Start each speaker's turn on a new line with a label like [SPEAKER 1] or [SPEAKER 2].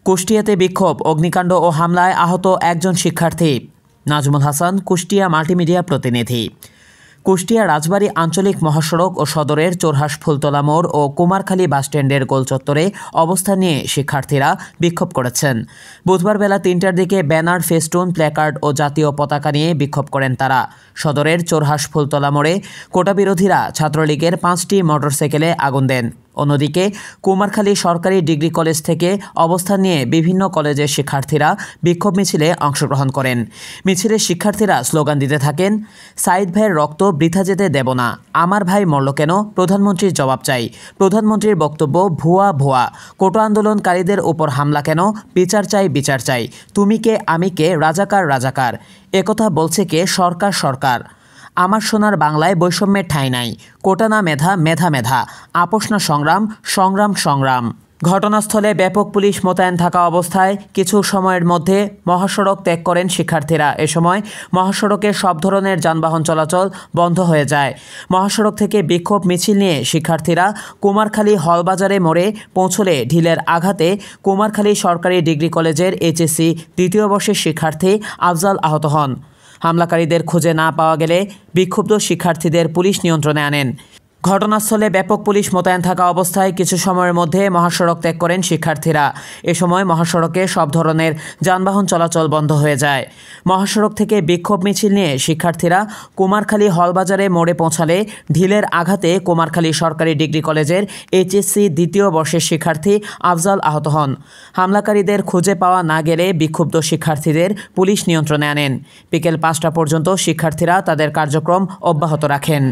[SPEAKER 1] কুষ্টিয়াতে বিক্ষোভ, অগ্নিকাণ্ড ও হামলায় আহত একজন শিক্ষার্থী। নাজমুল হাসান, কুষ্টিয়া মাল্টিমিডিয়া প্রতিনিধি। কুষ্টিয়া রাজবাড়ী আঞ্চলিক মহাসড়ক ও সদরের চোরহাস ফুলতলা মোড় ও কুমারখালী বাসস্ট্যান্ডের গোলচত্বরে অবস্থান নিয়ে শিক্ষার্থীরা বিক্ষোভ করেছেন। বুধবার বেলা ৩টার দিকে ব্যানার, ফেস্টুন, প্ল্যাকার্ড ও জাতীয় পতাকা নিয়ে বিক্ষোভ করেন তারা। সদরের চোরহাস ফুলতলা মোড়ে কোটা বিরোধীরা ছাত্রলীগের ৫টি মোটরসাইকেলে আগুন দেন। অন্যদিকে কুমারখালী সরকারি ডিগ্রি কলেজ থেকে অবস্থান নিয়ে বিভিন্ন কলেজের শিক্ষার্থীরা বিক্ষোভ মিছিলে অংশগ্রহণ করেন। মিছিলে শিক্ষার্থীরা স্লোগান দিতে থাকেন, সাইদ ভাইয়ের রক্ত বৃথা যেতে দেব না, আমার ভাই মরল কেন, প্রধানমন্ত্রীর জবাব চাই, প্রধানমন্ত্রীর বক্তব্য ভুয়া ভুয়া, কোটা আন্দোলনকারীদের উপর হামলা কেন, বিচার চাই বিচার চাই, তুমি কে আমি কে, রাজাকার রাজাকার, একথা বলছে কে, সরকার সরকার, আমার সোনার বাংলায় বৈষম্যের ঠাঁই নাই, কোটা না মেধা, মেধা মেধা, আপোষ না সংগ্রাম, সংগ্রাম সংগ্রাম। ঘটনাস্থলে ব্যাপক পুলিশ মোতায়েন থাকা অবস্থায় কিছু সময়ের মধ্যে মহাসড়ক ত্যাগ করেন শিক্ষার্থীরা। এ সময় মহাসড়কে সব ধরনের যানবাহন চলাচল বন্ধ হয়ে যায়। মহাসড়ক থেকে বিক্ষোভ মিছিল নিয়ে শিক্ষার্থীরা কুমারখালী হলবাজারে মোড়ে পৌঁছলে ঢিলের আঘাতে কুমারখালী সরকারি ডিগ্রি কলেজের এইচএসসি দ্বিতীয় বর্ষের শিক্ষার্থী আফজাল আহত হন। হামলাকারীদের খুঁজে না পাওয়া গেলে বিক্ষুব্ধ শিক্ষার্থীদের পুলিশ নিয়ন্ত্রণে আনেন। ঘটনাস্থলে ব্যাপক পুলিশ মোতায়েন থাকা অবস্থায় কিছু সময়ের মধ্যে মহাসড়ক ত্যাগ করেন শিক্ষার্থীরা। এ সময় মহাসড়কে সব ধরনের যানবাহন চলাচল বন্ধ হয়ে যায়। মহাসড়ক থেকে বিক্ষোভ মিছিল নিয়ে শিক্ষার্থীরা কুমারখালী হলবাজারে মোড়ে পৌঁছালে ঢিলের আঘাতে কুমারখালী সরকারি ডিগ্রি কলেজের এইচএসসি দ্বিতীয় বর্ষের শিক্ষার্থী আফজাল আহত হন। হামলাকারীদের খুঁজে পাওয়া না গেলে বিক্ষুব্ধ শিক্ষার্থীদের পুলিশ নিয়ন্ত্রণে আনেন। বিকেল ৫টা পর্যন্ত শিক্ষার্থীরা তাদের কার্যক্রম অব্যাহত রাখেন।